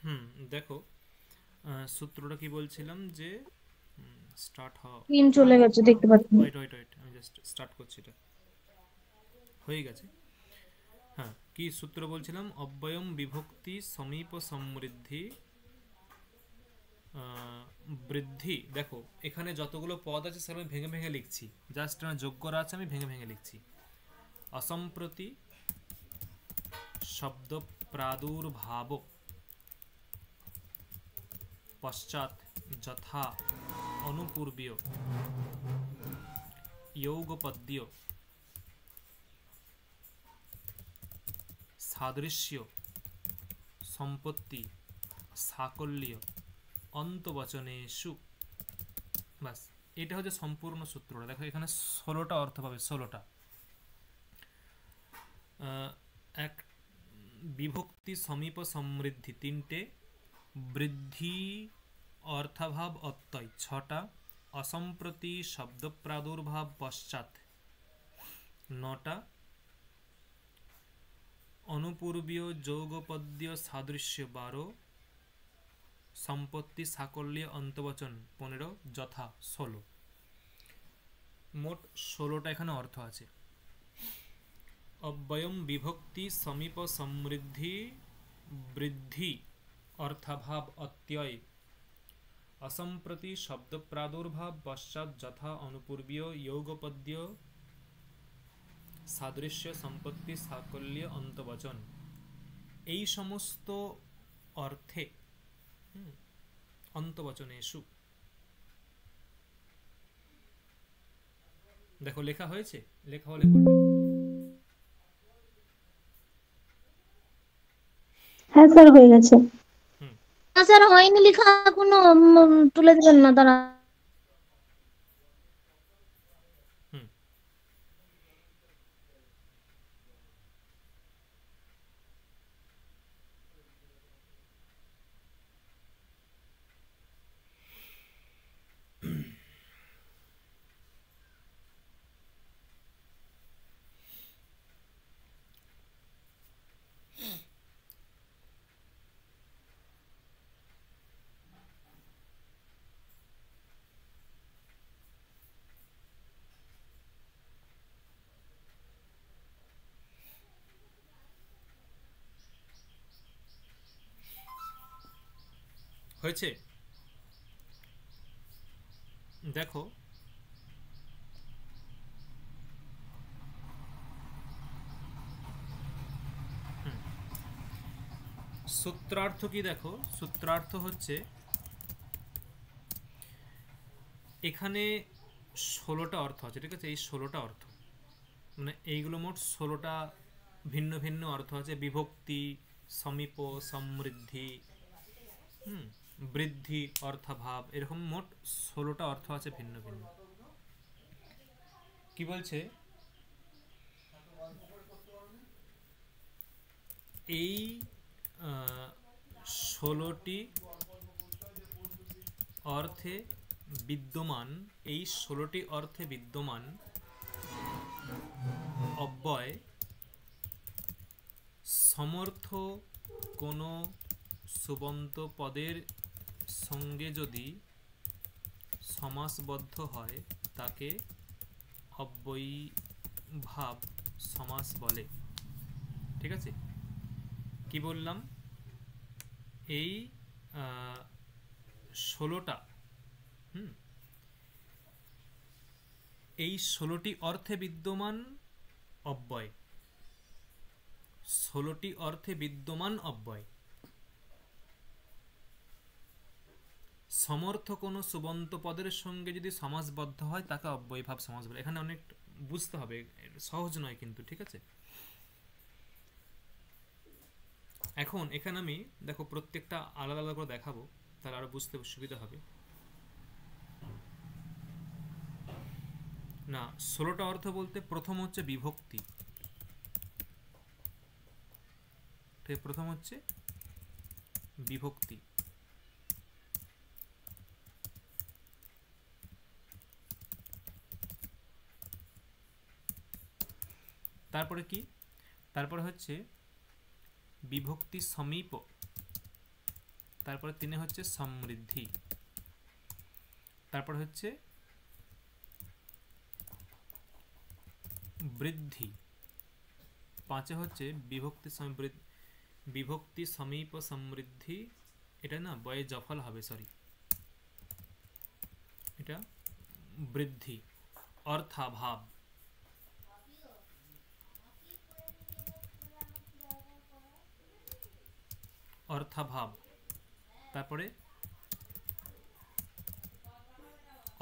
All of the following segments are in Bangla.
হুম, দেখো, সূত্রটা কি বলছিলাম যে স্টার্ট হও। স্ক্রিন চলে গেছে, দেখতে পাচ্ছি। ওয়েট ওয়েট ওয়েট, আমি জাস্ট স্টার্ট করছি, এটা হয়ে গেছে। হ্যাঁ, কি সূত্র বলছিলাম? অব্যয়ম বিভক্তি সমীপ সমৃদ্ধি বৃদ্ধি। দেখো, এখানে যতগুলো পদ আছে সেগুলো আমি ভেঙে ভেঙে লিখছি, জাস্ট যোগ্যরা আছে আমি ভেঙে ভেঙে লিখছি। অসম্প্রতি শব্দ প্রাদুর্ভাব পশ্চাৎ যথা অনুপূর্বীয় যৌগপদ্য সাদৃশ্য সম্পত্তি সাকল্য অন্তবচনেষু। বাস, এটা হচ্ছে সম্পূর্ণ সূত্রটা। দেখো এখানে 16টা অর্থ পাবে, 16টা। এক, বিভক্তি সমীপ সমৃদ্ধি 3টে, বৃদ্ধি অর্থাভাব অত্যয় 6টা, অসম্প্রতি শব্দ প্রাদুর্ভাব পশ্চাৎ 9টা, অনুপূর্বীয় যৌগপদ্য সাদৃশ্য 12, সম্পত্তি সাকল্য অন্তবচন 15, যথা 16। মোট 16টা এখানে অর্থ আছে। অব্যয়ম বিভক্তি সমীপ সমৃদ্ধি বৃদ্ধি অর্থাভাব অত্যয় অসম্প্রতি শব্দ প্রাদুর্ভাব পশ্চাৎ যথা অনুপূর্বীয় যৌগপদ্য সাদৃশ্য সম্পত্তি সাকল্য অন্তবচন, এই সমস্ত অর্থে অন্তবচনেষু। দেখো লেখা হয়েছে, লেখা হলে বলবে। হ্যাঁ স্যার, হয়ে গেছে। হুম। না স্যার, হয়নি লেখা এখনো। তুলে দেবেন না, দাঁড়া। হুম। হয়েছে। দেখো, সূত্রার্থ কি? দেখো, সূত্রার্থ হচ্ছে এখানে 16টা অর্থ আছে, ঠিক আছে? এই 16টা অর্থ, মানে এইগুলো মোট 16টা ভিন্ন ভিন্ন অর্থ আছে। বিভক্তি, সমীপ, সমৃদ্ধি, হুম, বৃদ্ধি, অর্থাভাব, এরকম মোট 16টা অর্থ আছে ভিন্ন ভিন্ন। কি বলছে? এই 16টি অর্থে বিদ্যমান, এই 16টি অর্থে বিদ্যমান অব্যয় সমর্থ কোনো সুবন্ত পদের সঙ্গে যদি সমাসবদ্ধ হয় তাকে অব্যয়ীভাব সমাস বলে। ঠিক আছে? কি বললাম? এই 16টা, হুম, এই 16টি অর্থে বিদ্যমান অব্যয়, 16টি অর্থে বিদ্যমান অব্যয় সমর্থ কোনো সুবন্ত পদের সঙ্গে যদি সমাসবদ্ধ হয় তাকে অব্যয়ীভাব সমাস বলে। এখানে অনেক বুঝতে হবে, সহজ নয় কিন্তু, ঠিক আছে? এখন এখানে আমি, দেখো, প্রত্যেকটা আলাদা আলাদা করে দেখাবো, তাহলে আরো বুঝতে সুবিধা হবে। না, 16টা অর্থ বলতে প্রথম হচ্ছে বিভক্তি। প্রথম হচ্ছে বিভক্তি, তারপরে কি? তারপরে হচ্ছে বিভক্তি সমীপ, তারপরে 3 হচ্ছে সমৃদ্ধি, তারপরে হচ্ছে বৃদ্ধি, 5 হচ্ছে বিভক্তি সমীপ সমৃদ্ধি, এটা না বয়ে জফল হবে, সরি, এটা বৃদ্ধি, অর্থাভাব, অর্থাভাব, তারপরে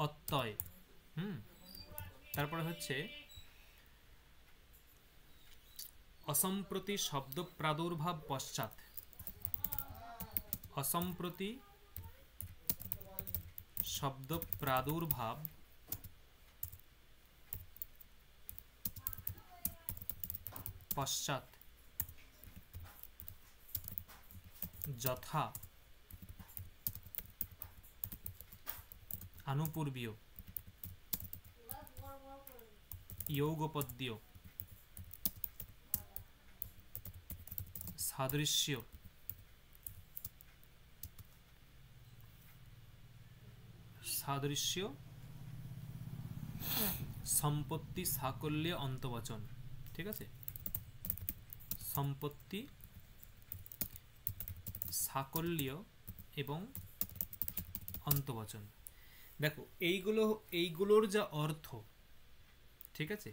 অত্যয়, তারপরে হচ্ছে অসম্প্রতি শব্দ প্রাদুর্ভাব পশ্চাৎ, অসম্প্রতি শব্দ প্রাদুর্ভাব পশ্চাৎ, যথা আনুপূর্বীয়, যৌগপদ্য, সাদৃশ্য, সাদৃশ্য, সম্পত্তি সাকল্য অন্তবচন, ঠিক আছে, সম্পত্তি সাকল্য এবং অন্তবচন। দেখো এইগুলোর যা অর্থ, ঠিক আছে,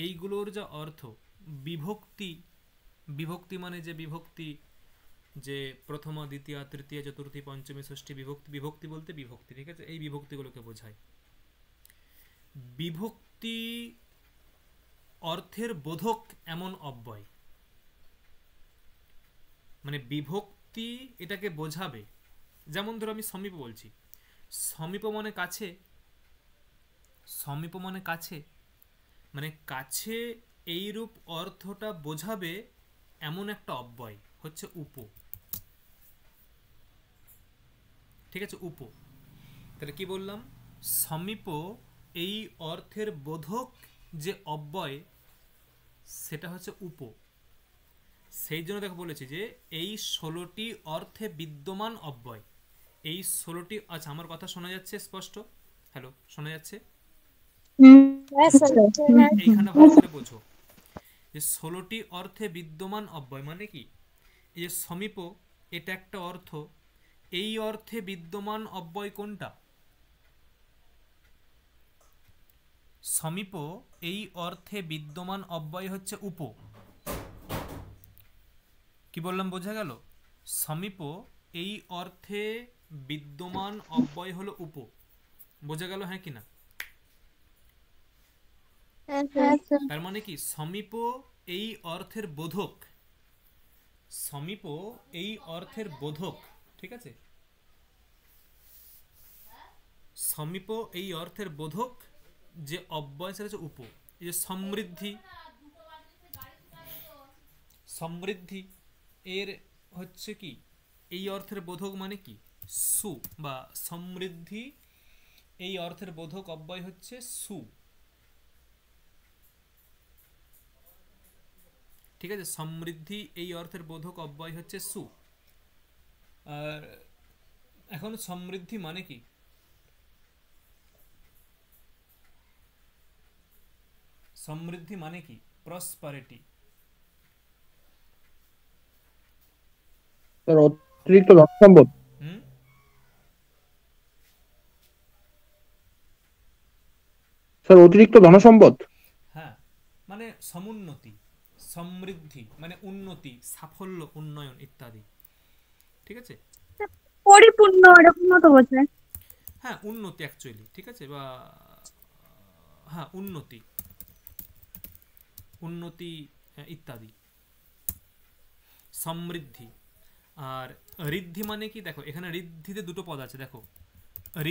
এইগুলোর যা অর্থ, বিভক্তি, বিভক্তি মানে যে বিভক্তি, যে প্রথম দ্বিতীয় তৃতীয় চতুর্থী পঞ্চমী ষষ্ঠী বিভক্তি, বিভক্তি বলতে বিভক্তি, ঠিক আছে, এই বিভক্তিগুলোকে বোঝায়। বিভক্তি অর্থের বোধক এমন অব্যয়, মানে বিভক্তি এটাকে বোঝাবে। যেমন ধরো আমি সমীপ বলছি, সমীপ মানে কাছে, সমীপ মানে কাছে, মানে কাছে এইরূপ অর্থটা বোঝাবে এমন একটা অব্যয় হচ্ছে উপ, ঠিক আছে, উপ। তাহলে কি বললাম, সমীপ এই অর্থের বোধক যে অব্যয় সেটা হচ্ছে উপ। সেই জন্য দেখো বলেছি যে এই 16টি অর্থে বিদ্যমান অব্যয়, এই 16টি, আচ্ছা আমার কথা শোনা যাচ্ছে স্পষ্ট? হ্যালো, শোনা যাচ্ছে? এইখানে ভালো করে বোঝো যে 16টি অর্থে বিদ্যমান অব্যয় মানে কি, এই যে সমীপ এটা একটা অর্থ, এই অর্থে বিদ্যমান অব্যয় কোনটা? সমীপ এই অর্থে বিদ্যমান অব্যয় হচ্ছে উপ। কি বললাম, বোঝা গেল? সমীপ এই অর্থে বিদ্যমান অব্যয় হলো উপ, বোঝা গেল হ্যাঁ কিনা? তার মানে কি, সমীপ এই অর্থের বোধক, সমীপ এই অর্থের বোধক, ঠিক আছে, সমীপ এই অর্থের বোধক যে অব্যয় সেটা হচ্ছে উপ। এই যে সমৃদ্ধি, সমৃদ্ধি এর হচ্ছে কি, এই অর্থের বোধক মানে কি সু, বা সমৃদ্ধি এই অর্থের বোধক অব্যয় হচ্ছে সু, ঠিক আছে, সমৃদ্ধি এই অর্থের বোধক অব্যয় হচ্ছে সু। আর এখন সমৃদ্ধি মানে কি, সমৃদ্ধি মানে কি, প্রসপারিটি। স্যার অতিরিক্ত ধন সম্পদ, স্যার অতিরিক্ত ধন সম্পদ, হ্যাঁ, মানে সমুন্নতি, সমৃদ্ধি মানে উন্নতি, সাফল্য, উন্নয়ন ইত্যাদি, ঠিক আছে, পরিপূর্ণ এরকম মতো বোঝায়। হ্যাঁ উন্নতি অ্যাকচুয়ালি, ঠিক আছে, বা হ্যাঁ উন্নতি, উন্নতি ইত্যাদি, সমৃদ্ধি। আর ঋদ্ধি মানে কি, দেখো এখানে ঋদ্ধিতে দুটো পদ আছে, দেখো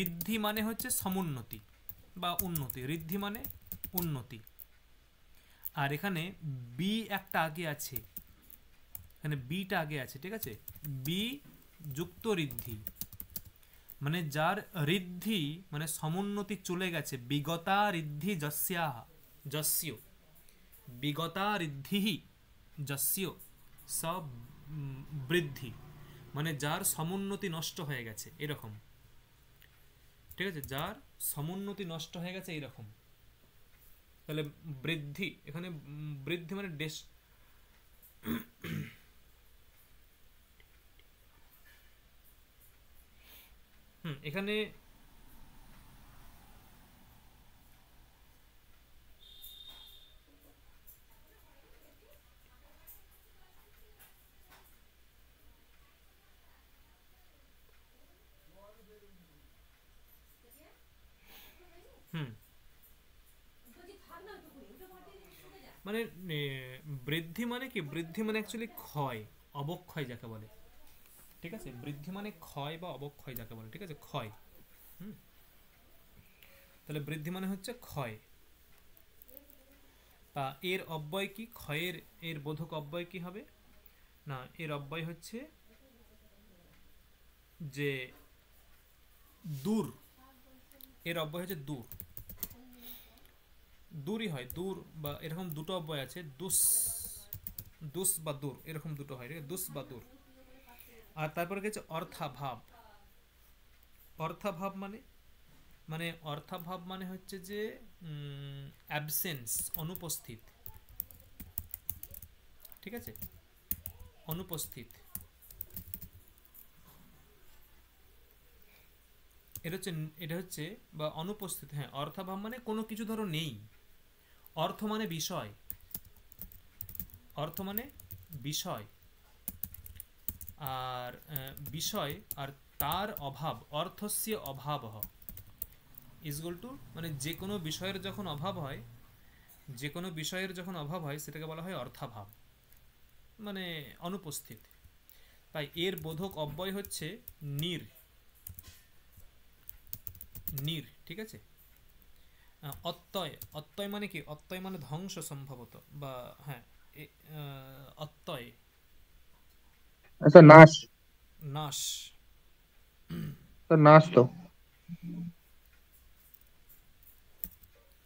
ঋদ্ধি মানে হচ্ছে সমুন্নতি বা উন্নতি, ঋদ্ধি মানে উন্নতি। আর এখানে বি একটা আগে আছে, এখানে বিটা আগে আছে, ঠিক আছে, বি যুক্ত ঋদ্ধি, মানে যার ঋদ্ধি মানে সমুন্নতি চলে গেছে, বিগতা ঋদ্ধি যস্যাহ, যস্য, বিগতা ঋদ্ধি যস্য স বৃদ্ধি, মানে যার সমুন্নতি নষ্ট হয়ে গেছে এরকম, ঠিক আছে, যার সমুন্নতি নষ্ট হয়ে গেছে এরকম। তাহলে বৃদ্ধি, এখানে বৃদ্ধি মানে এখানে হুম মানে বৃদ্ধি মানে কি, বৃদ্ধি মানে অ্যাকচুয়ালি ক্ষয়, অবক্ষয় যাকে বলে, ঠিক আছে, বৃদ্ধি মানে ক্ষয় বা অবক্ষয় যাকে বলে, ঠিক আছে, ক্ষয়। হুম তাহলে বৃদ্ধি মানে হচ্ছে ক্ষয়। তা এর অব্যয় কি, ক্ষয়ের এর বোধক অব্যয় কি হবে না, এর অব্যয় হচ্ছে যে দূর, এর অব্যয় হচ্ছে দূর, দূরই হয়, দূর বা এরকম দুটো অব্যয় আছে, দুস, দুস বা দূর, এরকম দুটো হয়, ঠিক আছে, দুস বা দূর। আর তারপরে গেছে অর্থাভাব। অর্থাভাব মানে, মানে অর্থাভাব মানে হচ্ছে যে অ্যাবসেন্স, অনুপস্থিত, ঠিক আছে, অনুপস্থিত। এটা হচ্ছে, এটা হচ্ছে বা অনুপস্থিত, হ্যাঁ, অর্থাভাব মানে কোনো কিছু ধরো নেই। অর্থ মানে বিষয়, অর্থ মানে বিষয়, আর বিষয় আর তার অভাব, অর্থস্য অভাব ইজগুল টু, মানে যে কোনো বিষয়ের যখন অভাব হয়, যে কোনো বিষয়ের যখন অভাব হয় সেটাকে বলা হয় অর্থাভাব, মানে অনুপস্থিত। তাই এর বোধক অব্যয় হচ্ছে নির, নির, ঠিক আছে। অত্যয়, অত্যয় মানে কি, অত্যয় মানে ধ্বংস সম্ভবত, বা হ্যাঁ, অত্যয় আচ্ছা, নাশ। নাশ। স্যার নাশ তো।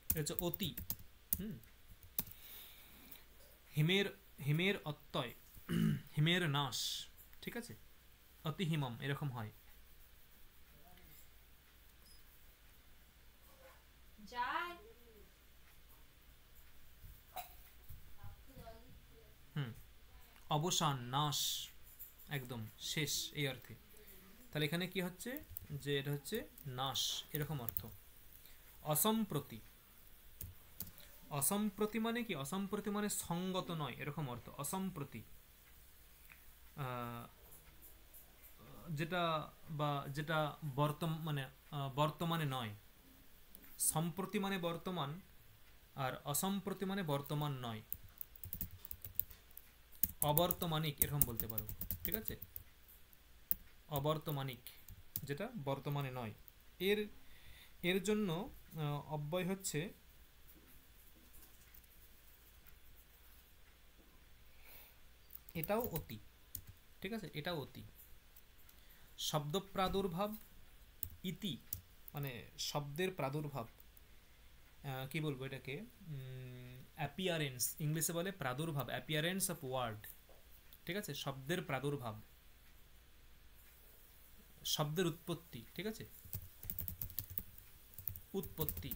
এটা হচ্ছে অতি। হুম হিমের, হিমের অত্যয়, হিমের নাশ, ঠিক আছে, অতি হিমম এরকম হয়। হুম অবসান, নাশ, একদম শেষ এই অর্থে। তাহলে এখানে কি হচ্ছে, যে এটা হচ্ছে নাশ, এরকম অর্থ। অসম্প্রতি, অসম্প্রতি মানে কি, অসম্প্রতি মানে সঙ্গত নয়, এরকম অর্থ অসম্প্রতি। যেটা বা যেটা মানে বর্তমানে নয়। সম্প্রতি মানে বর্তমান, আর অসম্প্রতি মানে বর্তমান নয়, অবর্তমানিক এরকম বলতে পারো, ঠিক আছে, অবর্তমানিক, যেটা বর্তমানে নয়। এর এর জন্য অব্যয় হচ্ছে এটাও অতি, ঠিক আছে, এটাও অতি। শব্দ প্রাদুর্ভাব, ইতি মানে শব্দের প্রাদুর্ভাব, কি বলবো এটাকে, অ্যাপিয়ারেন্স, ইংলিশে বলে প্রাদুর্ভাব, অ্যাপিয়ারেন্স অফ ওয়ার্ড, ঠিক আছে, শব্দের প্রাদুর্ভাব, শব্দের উৎপত্তি, ঠিক আছে, উৎপত্তি।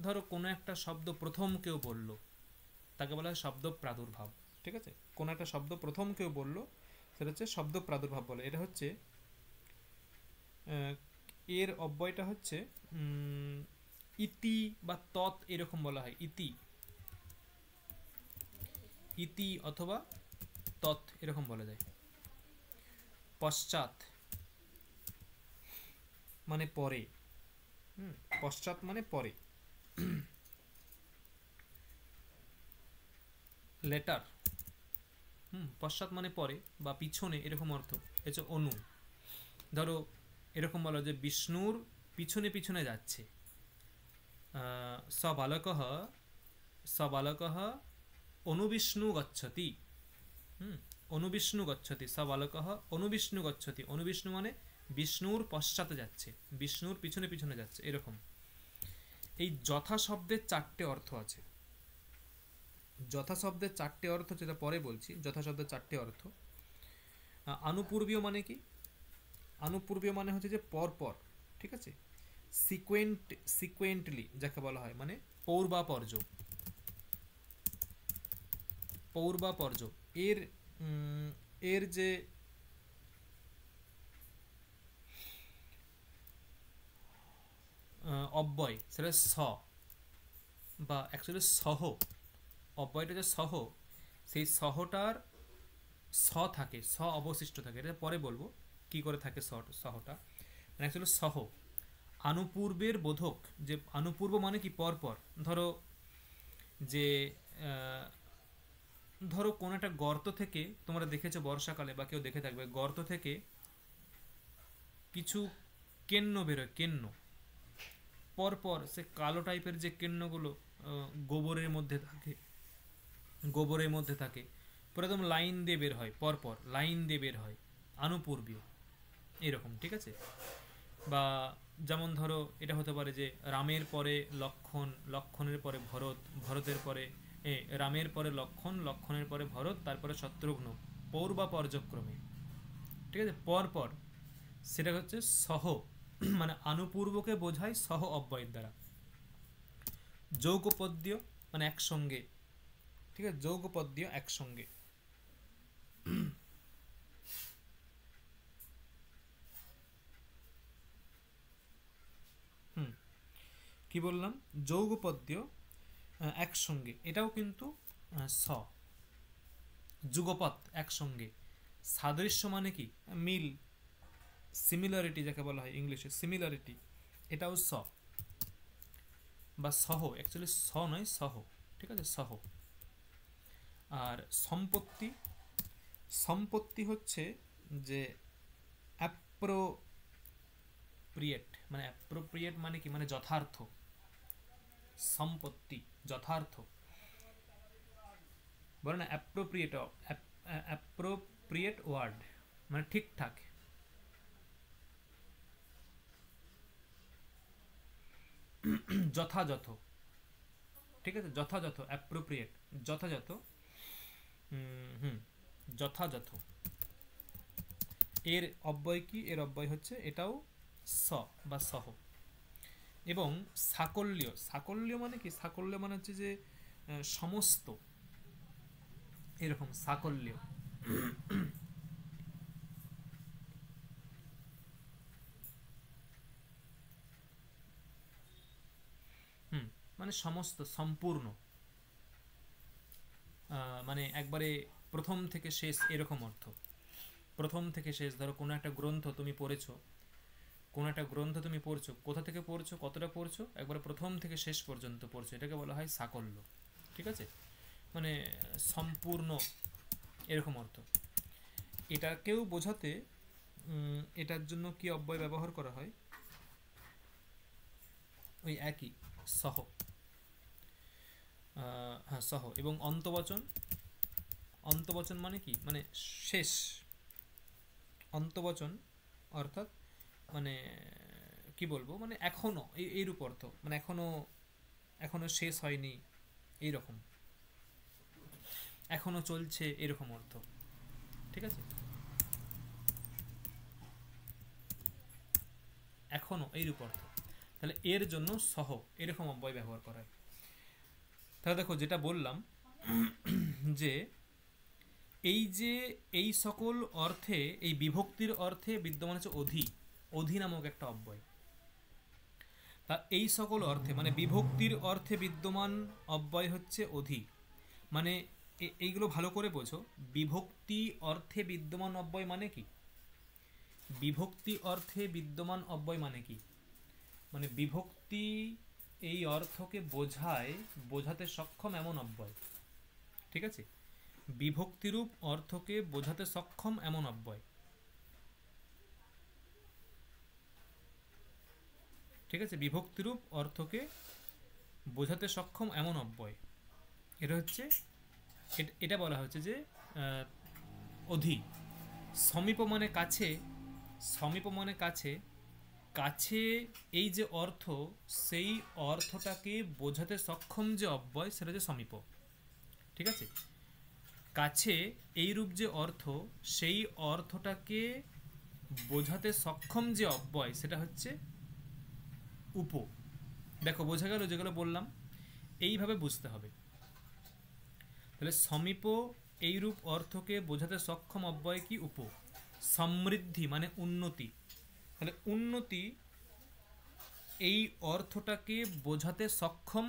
ধরো কোনো একটা শব্দ প্রথম কেউ বলল, তাকে বলা হয় শব্দ প্রাদুর্ভাব, ঠিক আছে, কোনো একটা শব্দ প্রথম কেউ বলল সেটা হচ্ছে শব্দ প্রাদুর্ভাব বলে। এটা হচ্ছে এর অব্যয়টা হচ্ছে ইতি বা তৎ এরকম বলা হয়, ইতি, ইতি অথবা তৎ এরকম বলা যায়। পশ্চাৎ মানে পরে, পশ্চাৎ মানে পরে। লেটার, পশ্চাৎ মানে পরে বা পিছনে এরকম অর্থ। হচ্ছে অনু, ধরো এরকম বলো যে বিষ্ণুর পিছনে পিছনে যাচ্ছে, স বালকঃ, স বালকঃ অনুবিষ্ণু গচ্ছতি, অনুবিষ্ণু গচ্ছতি, স বালকঃ অনুবিষ্ণু গচ্ছতি, অনুবিষ্ণু মানে বিষ্ণুর পশ্চাতে যাচ্ছে, বিষ্ণুর পিছনে পিছনে যাচ্ছে, এরকম। এই যথা শব্দের চারটে অর্থ আছে, যথা শব্দের চারটে অর্থ, যেটা পরে বলছি, যথা শব্দের চারটে অর্থ। আনুপূর্বীয় মানে কি? আনুপূর্বীয় মানে হচ্ছে যে পরপর, ঠিক আছে, সিকুয়েন্টলি যাকে বলা হয়, মানে পৌর্বাপর্য। পৌর্বাপর্য এর এর যে অব্যয় সেটা স, বা অ্যাকচুয়ালি সহ, অব্যয়টা যে সহ, সেই সহটার স থাকে, স অবশিষ্ট থাকে। এটা পরে বলবো কি করে থাকে সহটা, মানে অ্যাকচুয়ালি সহ। আনুপূর্বের বোধক, যে আনুপূর্ব মানে কি পরপর। ধরো যে আহ, ধরো কোনো একটা গর্ত থেকে, তোমরা দেখেছো বর্ষাকালে বা কেউ দেখে থাকবে, গর্ত থেকে কিছু কেন্ন বেরোয়, কেন্ন পরপর, সে কালো টাইপের যে কেন্নগুলো গোবরের মধ্যে থাকে, গোবরের মধ্যে থাকে, পুরো একদম লাইন দিয়ে বের হয়, পরপর লাইন দিয়ে বের হয়, আনুপূর্বীয় এরকম, ঠিক আছে। বা যেমন ধরো এটা হতে পারে যে রামের পরে লক্ষণ, লক্ষণের পরে ভরত, ভরতের পরে রামের পরে লক্ষণ, লক্ষণের পরে ভরত, তারপরে শত্রুঘ্ন, পৌর্বা পর্যক্রমে, ঠিক আছে, পর পর। সেটা হচ্ছে সহ, মানে আনুপূর্বকে বোঝায় সহ অব্যয়ের দ্বারা। যৌগপদ্য মানে একসঙ্গে, ঠিক আছে, যৌগপদ্য একসঙ্গে। কি বললাম? যৌগপদ্য একসঙ্গে, এটাও কিন্তু স। যুগপৎ একসঙ্গে। সাদৃশ্য মানে কি? মিল, সিমিলারিটি যাকে বলা হয় ইংলিশে, সিমিলারিটি, এটাও স বা সহ, অ্যাকচুয়ালি স নয়, সহ, ঠিক আছে, সহ। আর সম্পত্তি, সম্পত্তি হচ্ছে যে অ্যাপ্রোপ্রিয়েট, মানে অ্যাপ্রোপ্রিয়েট মানে কি, মানে যথার্থ। সম্পত্তি যথার্থ, বলে না অ্যাপ্রোপ্রিয়েট, অ্যাপ্রোপ্রিয়েট ওয়ার্ড মানে ঠিকঠাক। যথাযথ, ঠিক আছে, যথাযথ, অ্যাপ্রোপ্রিয়েট, যথাযথ, যথাযথ। এর অব্যয় কি? এর অব্যয় হচ্ছে এটাও স বা সহ। এবং সাকল্য, সাকল্য মানে কি? সাকল্য মানে হচ্ছে যে সমস্ত, এরকম সাকল্য। মানে সমস্ত, সম্পূর্ণ, মানে একবারে প্রথম থেকে শেষ এরকম অর্থ। প্রথম থেকে শেষ, ধরো কোনো একটা গ্রন্থ তুমি পড়েছো, কোনো একটা গ্রন্থ তুমি পড়ছো, কোথা থেকে পড়ছো, কতটা পড়ছো, একবারে প্রথম থেকে শেষ পর্যন্ত পড়ছো, এটাকে বলা হয় সাকল্য, ঠিক আছে, মানে সম্পূর্ণ এরকম অর্থ। এটাকেও বোঝাতে এটার জন্য কি অব্যয় ব্যবহার করা হয়? ওই একই, সহ। হ্যাঁ, সহ। এবং অন্তবচন, অন্তবচন মানে কি? মানে শেষ। অন্তবচন অর্থাৎ মানে কি বলবো, মানে এখনো, এইরূপ অর্থ, মানে এখনো, এখনো শেষ হয়নি এইরকম, এখনো চলছে এরকম অর্থ, ঠিক আছে, এখনো এইরূপ অর্থ। তাহলে এর জন্য সহ এরকম অব্যয় ব্যবহার করা হয়। তাহলে দেখো যেটা বললাম যে এই যে এই সকল অর্থে, এই বিভক্তির অর্থে বিদ্যমান হচ্ছে অধি, অধি নামক একটা অব্যয়। তা এই সকল অর্থে মানে বিভক্তির অর্থে বিদ্যমান অব্যয় হচ্ছে অধি। মানে এইগুলো ভালো করে বোঝো, বিভক্তি অর্থে বিদ্যমান অব্যয় মানে কি? বিভক্তি অর্থে বিদ্যমান অব্যয় মানে কি? মানে বিভক্তি এই অর্থকে বোঝায়, বোঝাতে সক্ষম এমন অব্যয়, ঠিক আছে, বিভক্তিরূপ অর্থকে বোঝাতে সক্ষম এমন অব্যয়, ঠিক আছে, বিভক্তিরূপ অর্থকে বোঝাতে সক্ষম এমন অব্যয়, এটা হচ্ছে, এটা বলা হচ্ছে যে অধি। সমীপ মানে কাছে, সমীপ মানে কাছে, কাছে এই যে অর্থ, সেই অর্থটাকে বোঝাতে সক্ষম যে অব্যয় সেটা হচ্ছে সমীপ, ঠিক আছে। কাছে এইরূপ যে অর্থ, সেই অর্থটাকে বোঝাতে সক্ষম যে অব্যয় সেটা হচ্ছে উপ। দেখো বোঝা গেল যেগুলো বললাম, এইভাবে বুঝতে হবে। তাহলে সমীপ এইরূপ অর্থকে বোঝাতে সক্ষম অব্যয় কি? উপ। সমৃদ্ধি মানে উন্নতি, তাহলে উন্নতি এই অর্থটাকে বোঝাতে সক্ষম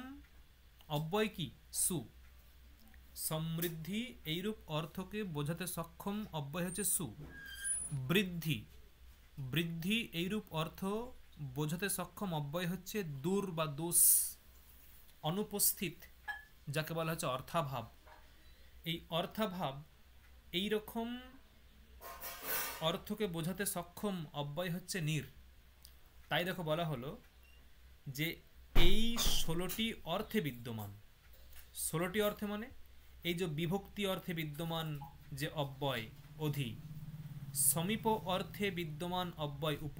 অব্যয় কি? সু। সমৃদ্ধি এইরূপ অর্থকে বোঝাতে সক্ষম অব্যয় হচ্ছে সু। বৃদ্ধি, বৃদ্ধি এইরূপ অর্থ বোঝাতে সক্ষম অব্যয় হচ্ছে দূর বা দোষ। অনুপস্থিত যাকে বলা হচ্ছে অর্থাভাব, এই অর্থাভাব এই রকম অর্থকে বোঝাতে সক্ষম অব্যয় হচ্ছে নির। তাই দেখো বলা হলো যে এই 16টি অর্থে বিদ্যমান, 16টি অর্থে মানে এই যে বিভক্তি অর্থে বিদ্যমান যে অব্যয় অধি, সমীপ অর্থে বিদ্যমান অব্যয় উপ,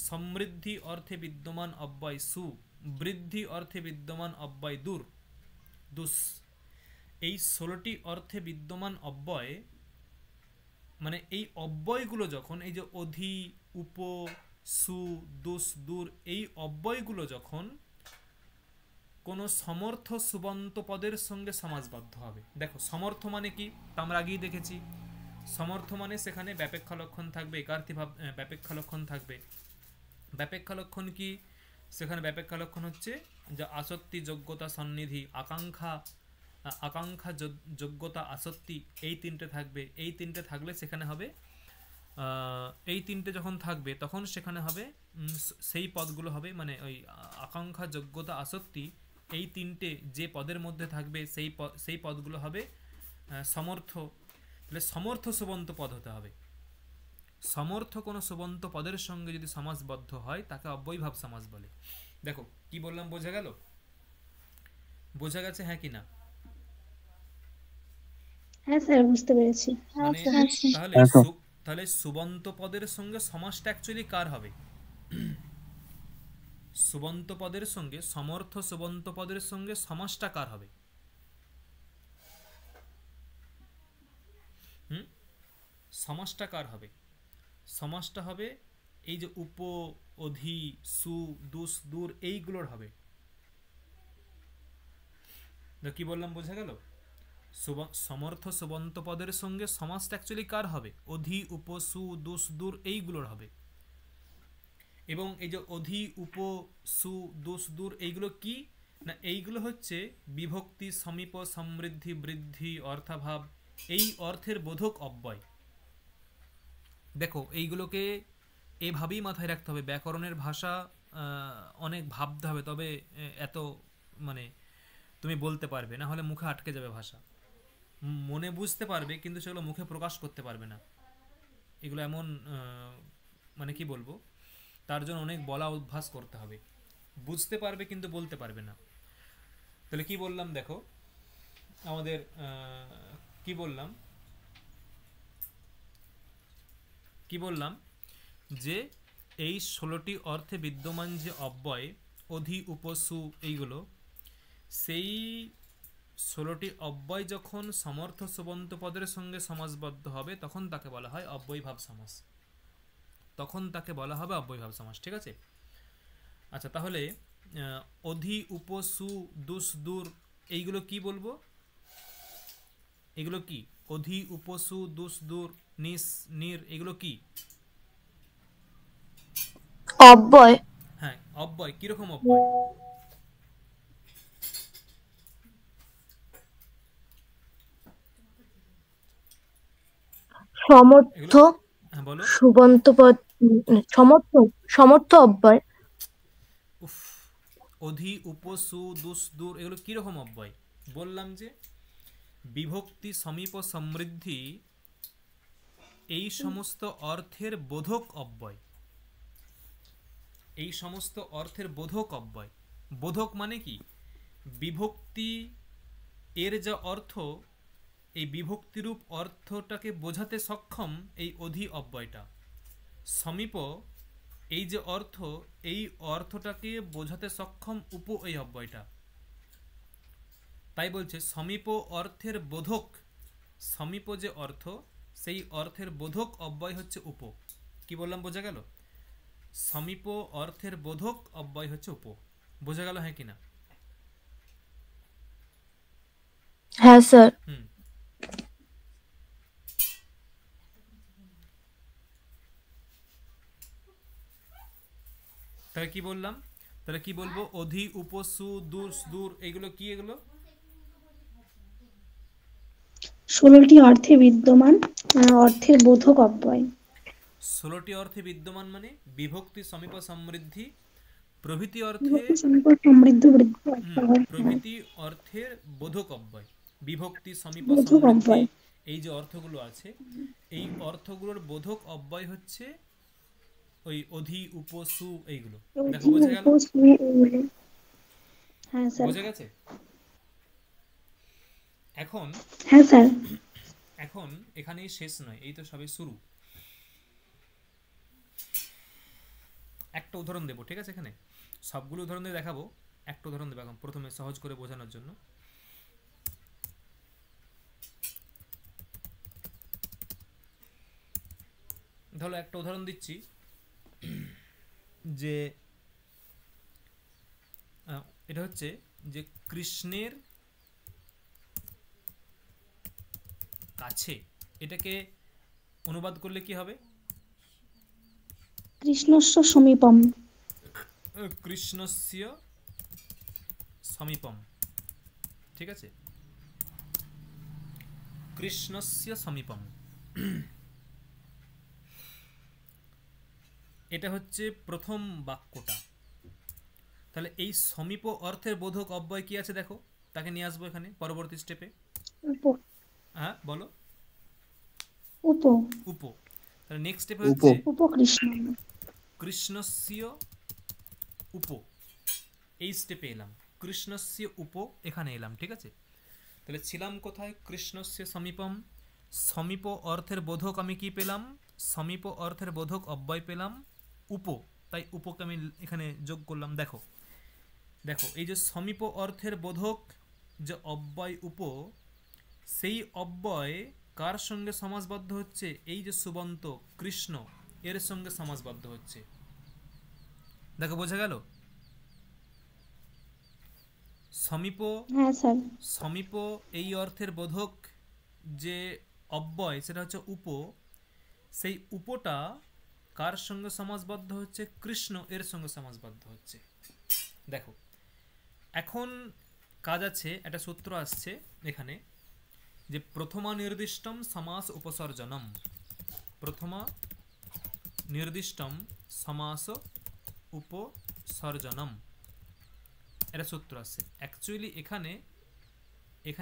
সমৃদ্ধি অর্থে বিদ্যমান অব্যয় সু, বৃদ্ধি অর্থে বিদ্যমান অব্যয় দূর দুস। এই 16টি অর্থে বিদ্যমান অব্যয় মানে এই অব্যয়গুলো যখন এই যে অধি, উপ, সু, দুস, দূর এই অব্যয়গুলো যখন কোনো সমর্থ সুবন্ত পদের সঙ্গে সমাসবদ্ধ হবে। দেখো সমর্থ মানে কি আমরা আগেই দেখেছি, সমর্থ মানে সেখানে ব্যাপেক্ষা লক্ষণ থাকবে, একার্থী ভাব ব্যাপেক্ষা লক্ষণ থাকবে। ব্যাপেক্ষা লক্ষণ কি? সেখানে ব্যাপেক্ষা লক্ষণ হচ্ছে যে আসক্তি, যোগ্যতা, সন্নিধি, আকাঙ্ক্ষা, আকাঙ্ক্ষা, যোগ্যতা, আসক্তি এই তিনটে থাকবে। এই তিনটে থাকলে সেখানে হবে এই তিনটে যখন থাকবে তখন সেখানে হবে সেই পদগুলো হবে মানে ওই আকাঙ্ক্ষা, যোগ্যতা, আসক্তি এই তিনটে যে পদের মধ্যে থাকবে সেই পদগুলো হবে সমর্থ। তাহলে সমর্থ সুবন্ত পদ হতে হবে। সমর্থ কোনো সুবন্ত পদের সঙ্গে যদি সমাসবদ্ধ হয় তাকে অব্যয়ীভাব সমাস বলে। দেখো কি বললাম, বোঝা গেল? বোঝা গেছে হ্যাঁ কি না? হ্যাঁ স্যার বুঝতে পেরেছি। মানে তাহলে হ্যাঁ তো। তাহলে সুবন্ত পদের সঙ্গে সমাসটা অ্যাকচুয়ালি কার হবে? সুবন্ত পদের সঙ্গে, সমর্থ সুবন্ত পদের সঙ্গে সমাসটা কার হবে? সমাসটা কার হবে? সমাসটা হবে এই যে উপ, অধি, সু, দুস, দূর এইগুলোর হবে। কি বললাম বোঝা গেল? সমর্থ সুবন্ত পদের সঙ্গে সমাসটা অ্যাকচুয়ালি কার হবে? অধি, উপ, সু, দুস, দূর এইগুলোর হবে। এবং এই যে অধি, উপ, সু, দুস, দূর এইগুলো কি না? এইগুলো হচ্ছে বিভক্তি, সমীপ, সমৃদ্ধি, বৃদ্ধি, অর্থাভাব এই অর্থের বোধক অব্যয়। দেখো এইগুলোকে এভাবেই মাথায় রাখতে হবে। ব্যাকরণের ভাষা অনেক ভাবতে হবে, তবে এত মানে তুমি বলতে পারবে, না হলে মুখে আটকে যাবে ভাষা। মনে বুঝতে পারবে কিন্তু সেগুলো মুখে প্রকাশ করতে পারবে না। এগুলো এমন মানে কি বলবো, তার জন্য অনেক বলা অভ্যাস করতে হবে। বুঝতে পারবে কিন্তু বলতে পারবে না। তাহলে কি বললাম দেখো, আমাদের কি বললাম যে এই 16টি অর্থে বিদ্যমান যে অব্যয় অধি, উপ, সু এইগুলো, সেই 16টি অব্যয় যখন সমর্থ সুবন্ত পদের সঙ্গে সমাসবদ্ধ হবে তখন তাকে বলা হয় অব্যয়ীভাব সমাস। তখন তাকে বলা হবে অব্যয়ীভাব সমাস। ঠিক আছে? আচ্ছা তাহলে অধি, উপ, সু, দুস, দূর এইগুলো কি বলবো? এগুলো কি? অধি, উপ, সু, দুস, দূর, নিস, নির এগুলো কি? অব্যয়। হ্যাঁ অব্যয়। কিরকম অব্যয়? সমর্থ হ্যাঁ বলো। সুবন্ত পদ, সমর্থ সমর্থ অব্যয়। উফ, অধি, উপ, সু, দুস, দূর এগুলো কিরকম অব্যয়? বললাম যে বিভক্তি, সমীপ, সমৃদ্ধি এই সমস্ত অর্থের বোধক অব্যয়। এই সমস্ত অর্থের বোধক অব্যয়। বোধক মানে কি? বিভক্তি এর যা অর্থ, এই বিভক্তিরূপ অর্থটাকে বোঝাতে সক্ষম এই অধি অব্যয়টা। সমীপ এই যে অর্থ, এই অর্থটাকে বোঝাতে সক্ষম উপ এই অব্যয়টা। তাই বলছে সমীপ অর্থের বোধক সমীপ যে অর্থ, সেই অর্থের বোধক অব্যয় হচ্ছে উপ। কি বললাম, বোঝা গেল? সমীপ অর্থের বোধক অব্যয় হচ্ছে উপ। বোঝা গেল হ্যাঁ কিনা? হ্যাঁ স্যার। হুম। তাহলে কি বললাম? তাহলে কি বলবো? অধি, উপ, সু, দূর, দূর, এইগুলো কি? এগুলো 16টি অর্থে বিদ্যমান অর্থের বোধক অব্যয়। 16টি অর্থে বিদ্যমান মানে বিভক্তি, সমীপ, সমৃদ্ধি প্রভৃতি অর্থে, বিভক্তি সম্পর্ক সমৃদ্ধ বৃদ্ধি প্রভৃতি অর্থের বোধক অব্যয়। বিভক্তি, সমীপ, বোধক সমৃদ্ধি, অব্যয়। এই যে অর্থগুলো আছে, এই অর্থগুলোর বোধক অব্যয় হচ্ছে ওই অধি, উপ, সু, এইগুলো। দেখো, বোঝা গেল? হ্যাঁ স্যার। বোঝা গেছে? এখন হ্যাঁ স্যার। এখন এখানেই শেষ নয়, এই তো সবে শুরু। একটা উদাহরণ দেবো, ঠিক আছে? এখানে সবগুলো উদাহরণ দিয়ে দেখাবো, একটা উদাহরণ দেবো এখন প্রথমে সহজ করে বোঝানোর জন্য। ধরো একটা উদাহরণ দিচ্ছি, যে এটা হচ্ছে যে কৃষ্ণের কাছে, এটাকে অনুবাদ করলে কি হবে? কৃষ্ণস্য সমীপম। কৃষ্ণস্য সমীপম, ঠিক আছে? কৃষ্ণস্য সমীপম, এটা হচ্ছে প্রথম বাক্যটা। তাহলে এই সমীপ অর্থের বোধক অব্যয় কি আছে দেখো, তাকে নিয়ে আসবো এখানে পরবর্তী স্টেপে। উপ। হ্যাঁ বলো। উপ। উপ। তাহলে নেক্সট স্টেপে উপ। হচ্ছে উপকৃষ্ণ। কৃষ্ণস্য উপ। এই স্টেপে এলাম, কৃষ্ণস্য উপ, এখানে এলাম, ঠিক আছে? তাহলে ছিলাম কোথায়? কৃষ্ণস্য সমীপম। সমীপ অর্থের বোধক আমি কি পেলাম? সমীপ অর্থের বোধক অব্যয় পেলাম উপ। তাই উপকে আমি এখানে যোগ করলাম। দেখো দেখো, এই যে সমীপ অর্থের বোধক যে অব্যয় উপ, সেই অব্যয় কার সঙ্গে সমাসবদ্ধ হচ্ছে? এই যে সুবন্ত কৃষ্ণ, এর সঙ্গে সমাসবদ্ধ হচ্ছে। দেখো, বোঝা গেল? সমীপ, হ্যাঁ স্যার। সমীপ এই অর্থের বোধক যে অব্যয়, সেটা হচ্ছে উপ। সেই উপটা কার সঙ্গে সমাসবদ্ধ হচ্ছে? কৃষ্ণ, এর সঙ্গে সমাসবদ্ধ হচ্ছে। দেখো, এখন কাজ আছে, একটা সূত্র আসছে এখানে, যে প্রথমা নির্দিষ্টম সমাস উপসর্জনম। প্রথমা নির্দিষ্টম সমাস উপসর্জনম, এটা সূত্র আসছে। অ্যাকচুয়ালি এখানে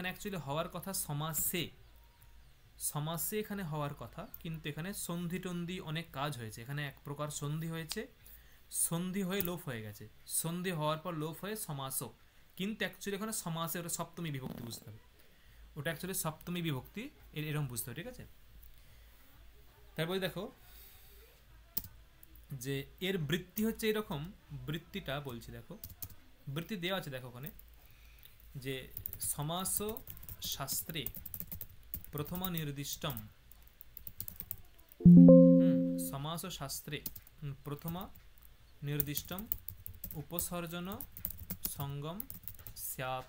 অ্যাকচুয়ালি হওয়ার কথা সমাসে, সমাসে এখানে হওয়ার কথা, কিন্তু এখানে সন্ধি টন্ধি অনেক কাজ হয়েছে। এখানে এক প্রকার সন্ধি হয়েছে, সন্ধি হয়ে লোপ হয়ে গেছে, সন্ধি হওয়ার পর লোপ হয়ে সমাসও। কিন্তু অ্যাকচুয়ালি এখানে সমাসে, ওটা সপ্তমী বিভক্তি বুঝতে হবে, ওটা অ্যাকচুয়ালি সপ্তমী বিভক্তি, এরকম বুঝতে হবে, ঠিক আছে? তারপরে দেখো যে এর বৃত্তি হচ্ছে এরকম, বৃত্তিটা বলছি দেখো, বৃত্তি দেওয়া আছে দেখো ওখানে, যে সমাস শাস্ত্রে প্রথমা নির্দিষ্টম, সমাস শাস্ত্রে প্রথমা নির্দিষ্টম উপসর্জন সঙ্গম স্যাৎ।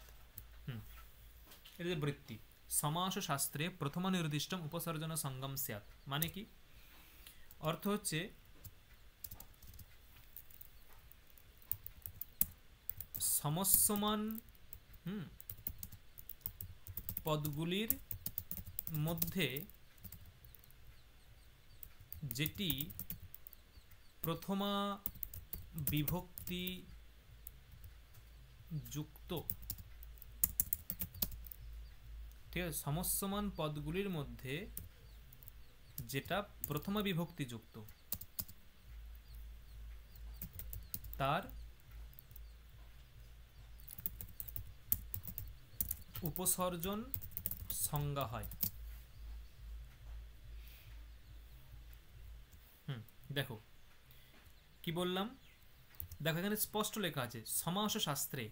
এটা যে বৃত্তি, সমাস শাস্ত্রে প্রথমা নির্দিষ্টম উপসর্জন সঙ্গম স্যাৎ, মানে কি? অর্থ হচ্ছে সমস্যমান পদগুলির মধ্যে যেটি প্রথমা বিভক্তি যুক্ত, ঠিক আছে? সমস্যমান পদগুলির মধ্যে যেটা প্রথমা বিভক্তি যুক্ত, তার উপসর্জন সংজ্ঞা হয়। দেখো কি বললাম, দেখো এখানে স্পষ্ট লেখা আছে সমাস শাস্ত্রে,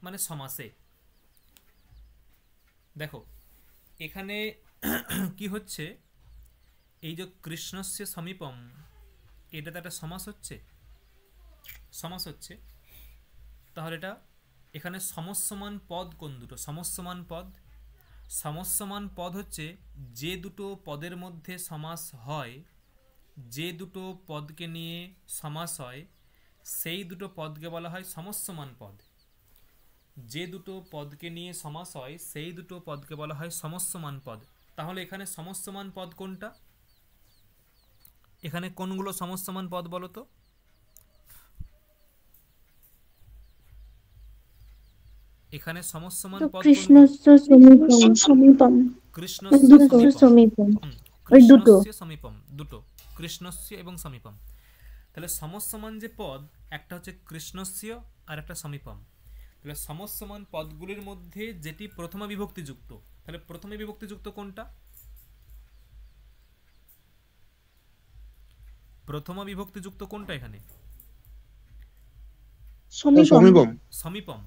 মানে সমাসে। দেখো এখানে কি হচ্ছে, এই যে কৃষ্ণস্য সমীপম, এটা তো একটা সমাস হচ্ছে, সমাস হচ্ছে। তাহলে এটা এখানে সমস্যমান পদ কোন দুটো? সমস্যমান পদ, সমস্যমান পদ হচ্ছে যে দুটো পদের মধ্যে সমাস হয়, যে দুটো পদকে নিয়ে সমাস হয় সেই দুটো পদকে বলা হয় সমস্যমান পদ। যে দুটো পদকে নিয়ে সমাস হয় সেই দুটো পদকে বলা হয় সমস্যমান পদ। তাহলে এখানে সমস্যমান পদ কোনটা? এখানে কোনগুলো সমস্যমান পদ বলো তো? এখানে সমস্যমান তো পদ কোনগুলো? কৃষ্ণস্য সমীপম সমীপম কৃষ্ণস্য দুটো সমীপম, সমীপম ওই দুটো কৃষ্ণস্য সমীপম, দুটো, কৃষ্ণস্য এবং সমীপম। তাহলে সমস্যমান যে পদ, একটা হচ্ছে কৃষ্ণস্য আর একটা সমীপম। তাহলে সমস্যমান পদগুলির মধ্যে যেটি প্রথমা বিভক্তিযুক্ত, তাহলে প্রথমে বিভক্তিযুক্ত কোনটা? প্রথমা বিভক্তিযুক্ত কোনটা এখানে? সমীপম সমীপম। সমীপম।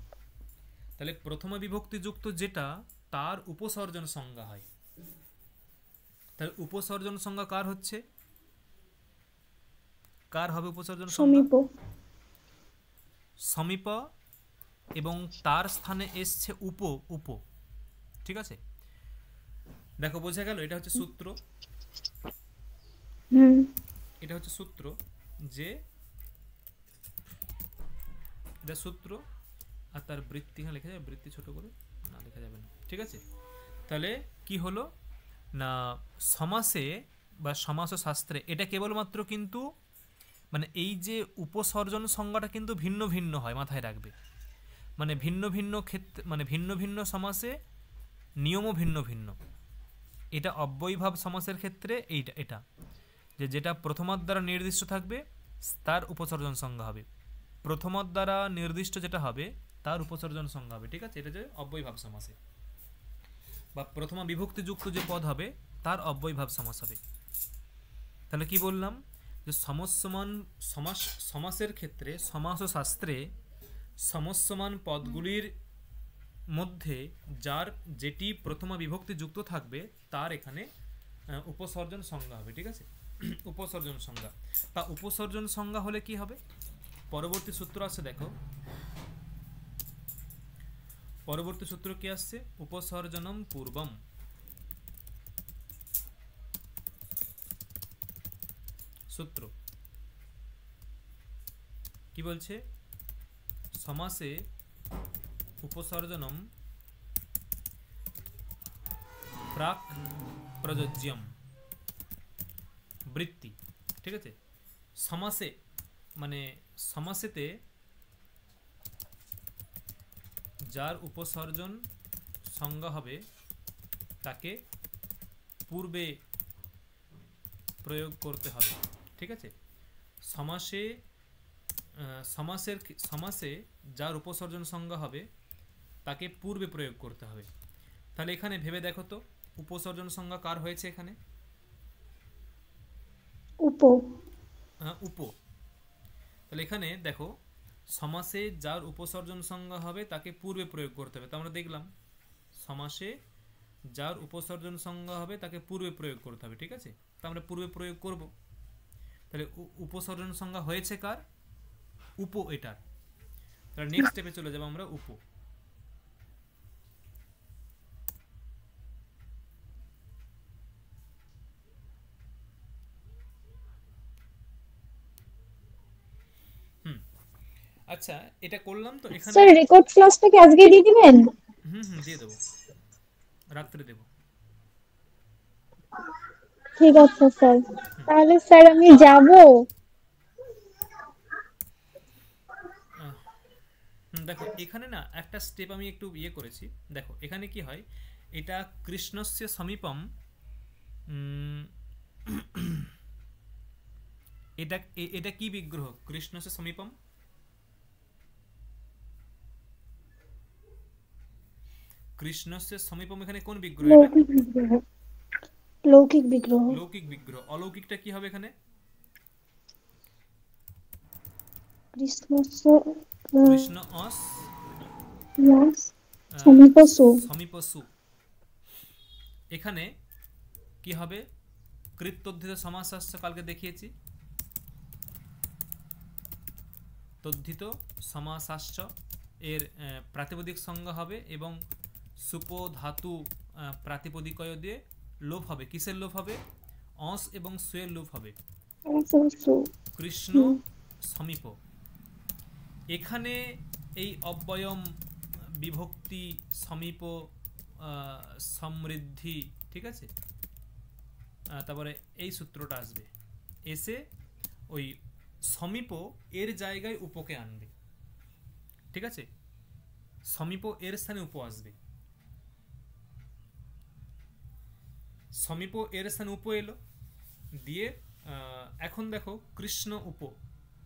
তাহলে প্রথমা বিভক্তিযুক্ত যেটা, তার উপসর্জন সংজ্ঞা হয়। তাহলে উপসর্জন সংজ্ঞা কার হচ্ছে? কার হবে উপসর্জন সংজ্ঞা? সমীপ সমীপ, এবং তার স্থানে এসছে উপ, উপ। ঠিক আছে, দেখো বোঝা গেল, এটা হচ্ছে সূত্র, হুম এটা হচ্ছে সূত্র, যে এটা সূত্র, আর তার বৃত্তি হ্যাঁ লেখা যাবে, বৃত্তি ছোট করে না লেখা যাবে না, ঠিক আছে। তাহলে কি হলো না, সমাসে বা সমাস শাস্ত্রে এটা কেবলমাত্র কিন্তু মানে এই যে উপসর্জন সংজ্ঞাটা কিন্তু ভিন্ন ভিন্ন হয়, মাথায় রাখবে। মানে ভিন্ন ভিন্ন ক্ষেত্রে, মানে ভিন্ন ভিন্ন সমাসে নিয়মও ভিন্ন ভিন্ন। এটা অব্যয়ীভাব সমাসের ক্ষেত্রে এইটা, এটা যে যেটা প্রথমার দ্বারা নির্দিষ্ট থাকবে তার উপসর্জন সংজ্ঞা হবে, প্রথমার দ্বারা নির্দিষ্ট যেটা হবে তার উপসর্জন সংজ্ঞা হবে, ঠিক আছে। এটা যে অব্যয়ীভাব সমাসে, বা প্রথমা বিভক্তিযুক্ত যে পদ হবে তার অব্যয়ীভাব সমাস হবে। তাহলে কি বললাম, যে সমস্যমান সমাস, সমাসের ক্ষেত্রে সমাস শাস্ত্রে সমস্যমান পদগুলির মধ্যে যার যেটি প্রথমা বিভক্তি যুক্ত থাকবে তার এখানে উপসর্জন সংজ্ঞা হবে, ঠিক আছে। উপসর্জন সংজ্ঞা, তা উপসর্জন সংজ্ঞা হলে কি হবে? পরবর্তী সূত্র আছে, দেখো পরবর্তী সূত্র কি আসছে, উপসর্জনম পূর্বম। সূত্র কি বলছে, সমাসে উপসর্জনম প্রাক প্রযোজ্যম বৃত্তি, ঠিক আছে। সমাসে মানে সমাসেতে যার উপসর্জন সংজ্ঞা হবে তাকে পূর্বে প্রয়োগ করতে হবে, ঠিক আছে। সমাসে সমাসে যার উপসর্জন সংজ্ঞা হবে তাকে পূর্বে প্রয়োগ করতে হবে। তাহলে এখানে ভেবে দেখো তো উপসর্জন সংজ্ঞা কার হয়েছে এখানে? উপ উপ। তাহলে এখানে দেখো সমাসে যার উপসর্জন সংজ্ঞা হবে তাকে পূর্বে প্রয়োগ করতে হবে, তো আমরা দেখলাম সমাসে যার উপসর্জন সংজ্ঞা হবে তাকে পূর্বে প্রয়োগ করতে হবে, ঠিক আছে। তো আমরা পূর্বে প্রয়োগ করব, তাহলে উপসর্জন সংজ্ঞা হয়েছে কার? উপ এটার। তাহলে নেক্সট স্টেপে চলে যাব আমরা, উপ। আচ্ছা এটা করলাম তো এখানে। স্যার রেকর্ড ক্লাসটা কি আজকে দিয়ে দিবেন? দিয়ে দেবো, রাত্রে দেবো। ঠিক আছে স্যার, তাহলে স্যার আমি যাব। দেখো এখানে না একটা স্টেপ আমি একটু ইয়ে করেছি, দেখো এখানে কি হয়, এটা কৃষ্ণস্য সমীপম, এটা এটা কি বিগ্রহ? কৃষ্ণস্য সমীপম, কৃষ্ণস্য সমীপম এখানে কোন বিগ্রহ? এটা লৌকিক বিগ্রহ, লৌকিক বিগ্রহ। লৌকিক বিগ্রহ। অলৌকিকটা কি হবে এখানে? কৃষ্ণস্য কৃষ্ণ অস সমীপসু। সমীপসু। এখানে কি হবে? কৃত্তদ্ধিত সমাসাশ্চ কালকে দেখিয়েছি, তদ্ধিত সমাসাশ্চ এর প্রাতিপদিক সংজ্ঞা হবে এবং সুপ ধাতু প্রাতিপদিকয় দিয়ে লোপ হবে। কিসের লোপ হবে? অস এবং সুয়ের লোপ হবে। কৃষ্ণ সমীপ। এখানে এই অব্যয়ম বিভক্তি সমীপ সমৃদ্ধি, ঠিক আছে, তারপরে এই সূত্রটা আসবে, এসে ওই সমীপ এর জায়গায় উপকে আনবে, ঠিক আছে, সমীপ এর স্থানে উপ আসবে, সমীপ এর স্থানে উপ এলো, দিয়ে এখন দেখো কৃষ্ণ উপ,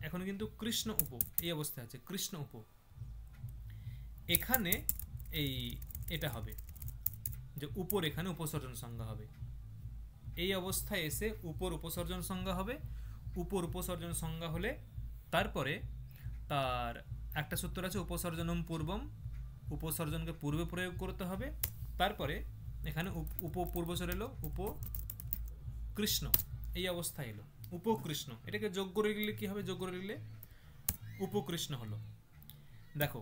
এখন কিন্তু কৃষ্ণ উপ এই অবস্থায় আছে, কৃষ্ণ উপ। এখানে এই এটা হবে যে উপর, এখানে উপসর্জন সংজ্ঞা হবে, এই অবস্থায় এসে উপর উপসর্জন সংজ্ঞা হবে। উপর উপসর্জন সংজ্ঞা হলে তারপরে তার একটা সূত্র আছে উপসর্জনম পূর্বম, উপসর্জনকে পূর্বে প্রয়োগ করতে হবে। তারপরে এখানে উপপূর্বসর এলো, উপকৃষ্ণ এই অবস্থায় এলো, উপকৃষ্ণ। এটাকে যোগ করে লিখলে কি হবে? যোগ করে লিখলে উপকৃষ্ণ হলো। দেখো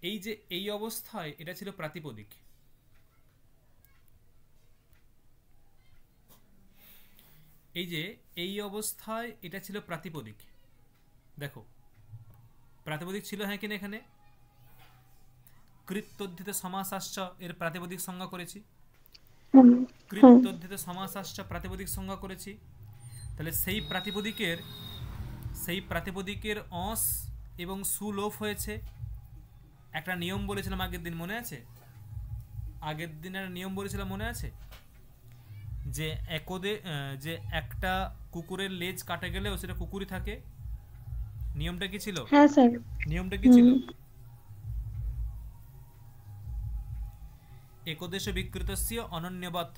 এই যে এই অবস্থায় এটা ছিল প্রাতিপদিক, এই যে এই অবস্থায় এটা ছিল প্রাতিপদিক। দেখো প্রাতিপদিক ছিল, হ্যাঁ কিনা? এখানে কৃত্তদ্ধিত সমাসাশ্চ এর প্রাতিপদিক সংজ্ঞা করেছি, কৃত্তদ্ধিত সমাসাশ্চ প্রাতিপদিক সংজ্ঞা করেছি। তাহলে সেই প্রাতিপদিকের অস এবং সুলোপ হয়েছে। একটা নিয়ম বলেছিলাম আগের দিন, মনে আছে? আগের দিনের নিয়ম বলেছিলাম, মনে আছে? যে যে একটা কুকুরের লেজ কাটে গেলেও সেটা কুকুরই থাকে। নিয়মটা কি ছিল? হ্যাঁ স্যার। নিয়মটা কি ছিল? একদেশ বিকৃতস্য অনন্যবৎ,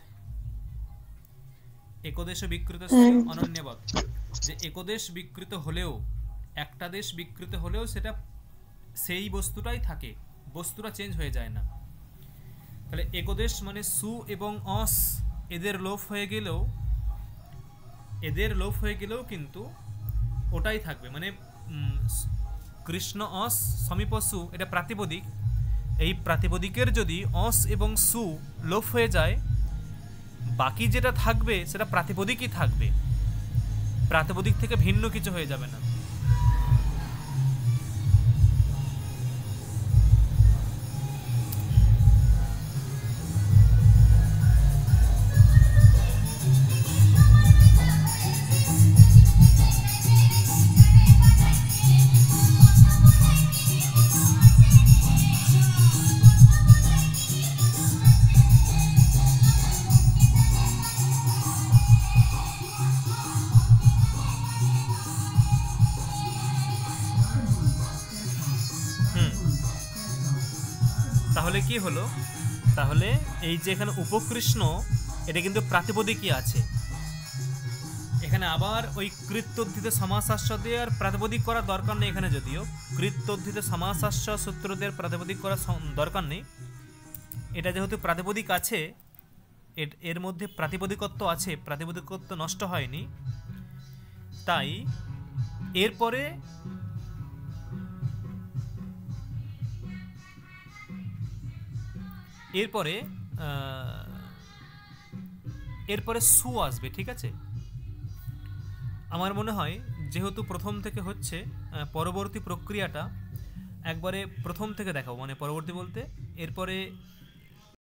একদেশ বিকৃতস্য অনন্যবৎ, যে একদেশ বিকৃত হলেও, একটা দেশ বিকৃত হলেও সেটা সেই বস্তুটাই থাকে, বস্তুটা চেঞ্জ হয়ে যায় না। তাহলে একদেশ মানে সু এবং অস এদের লোপ হয়ে গেলেও কিন্তু ওটাই থাকবে। মানে কৃষ্ণ অস সমীপ সু এটা প্রাতিপদিক, এই প্রাতিপদিকের যদি অস এবং সু লোপ হয়ে যায়, বাকি যেটা থাকবে সেটা প্রাতিপদিকই থাকবে, প্রাতিপদিক থেকে ভিন্ন কিছু হয়ে যাবে না। তাহলে কি হলো? তাহলে এই যে এখানে উপকৃষ্ণ এটা কিন্তু প্রাতিপদিকই আছে। এখানে আবার ওই কৃত্তদ্ধিত সমাসাশ্চ দিয়ে আর প্রাতিপদিক করার দরকার নেই। এখানে যদিও কৃত্তদ্ধিত সমাসাশ্চ সূত্র দিয়ে প্রাতিপদিক করার দরকার নেই, এটা যেহেতু প্রাতিপদিক আছে, এর মধ্যে প্রাতিপদিকত্ব আছে, প্রাতিপদিকত্ব নষ্ট হয়নি, তাই এরপরে সু আসবে, ঠিক আছে? আমার মনে হয় যেহেতু প্রথম থেকে হচ্ছে, পরবর্তী প্রক্রিয়াটা একবারে প্রথম থেকে দেখাবো। মানে পরবর্তী বলতে এরপরে